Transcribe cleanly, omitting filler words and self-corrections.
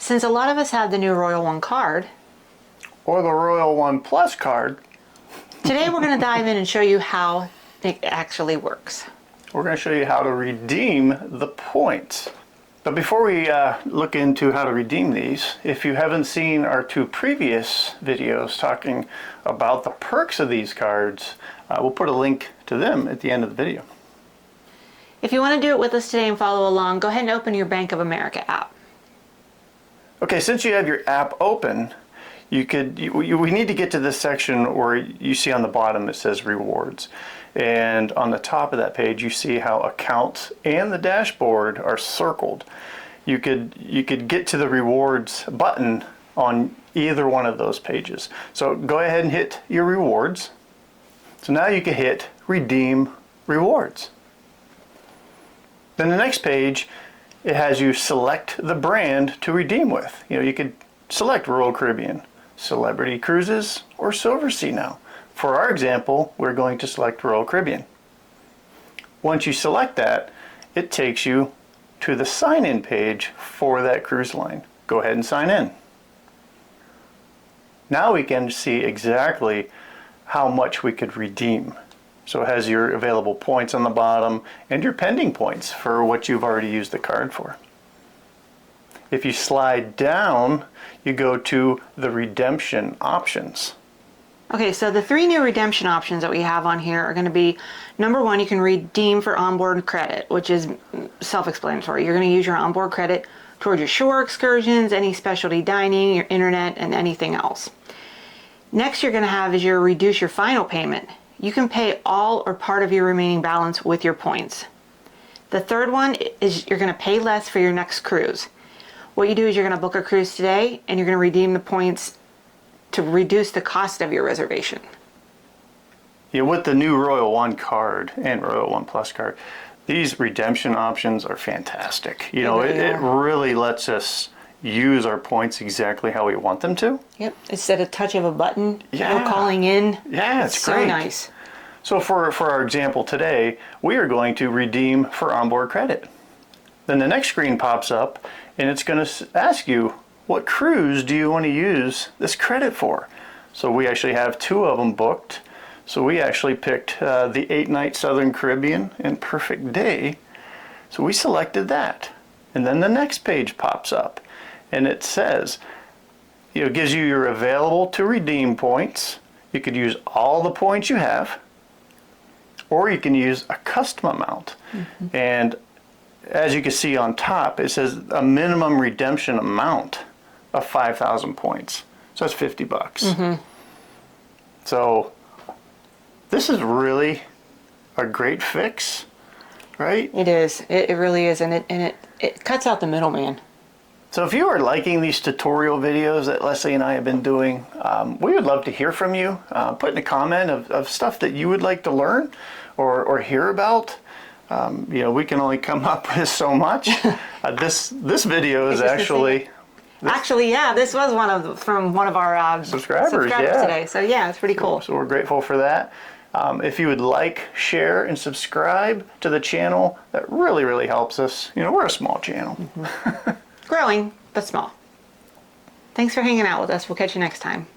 Since a lot of us have the new Royal One card, or the Royal One Plus card, today we're going to dive in and show you how it actually works. we're going to show you how to redeem the points. But before we look into how to redeem these, if you haven't seen our 2 previous videos talking about the perks of these cards, we'll put a link to them at the end of the video. If you want to do it with us today and follow along, go ahead and open your Bank of America app. Okay, since you have your app open, we need to get to this section where you see on the bottom it says rewards. And on the top of that page you see how accounts and the dashboard are circled. You could get to the rewards button on either one of those pages. So go ahead and hit your rewards. So now you can hit redeem rewards. Then the next page, it has you select the brand to redeem with. You could select Royal Caribbean, Celebrity Cruises, or Silversea now. For our example, we're going to select Royal Caribbean. Once you select that, it takes you to the sign-in page for that cruise line. Go ahead and sign in. Now we can see exactly how much we could redeem. So it has your available points on the bottom and your pending points for what you've already used the card for. If you slide down, you go to the redemption options. Okay, so the 3 new redemption options that we have on here are going to be, number 1, you can redeem for onboard credit, which is self-explanatory. You're going to use your onboard credit towards your shore excursions, any specialty dining, your internet, and anything else. Next you're going to have is your reduce your final payment. You can pay all or part of your remaining balance with your points. The third one is you're going to pay less for your next cruise. What you do is you're going to book a cruise today and you're going to redeem the points to reduce the cost of your reservation. Yeah, with the new Royal One card and Royal One Plus card, these redemption options are fantastic. It really lets us use our points exactly how we want them to. Yep, instead of touch of a button, yeah. no calling in. Yeah, it's great. So nice. So for our example today, we are going to redeem for onboard credit. Then the next screen pops up and it's going to ask you, what cruise do you want to use this credit for? So we actually have 2 of them booked. So we actually picked the 8-night Southern Caribbean and Perfect Day. So we selected that. And then the next page pops up and it says, it gives you your available to redeem points. You could use all the points you have, or you can use a custom amount. Mm-hmm. And as you can see on top, it says a minimum redemption amount of 5,000 points. So that's $50. Mm-hmm. So this is really a great fix, right? It is. It really is, and it cuts out the middleman. So if you are liking these tutorial videos that Leslie and I have been doing, we would love to hear from you. Put in a comment of stuff that you would like to learn or hear about. We can only come up with so much. This video is actually... this was from one of our subscribers today. So yeah, it's pretty cool. So we're grateful for that. If you would like, share, and subscribe to the channel, that really, really helps us. We're a small channel. Mm-hmm. Growing, but small. Thanks for hanging out with us. We'll catch you next time.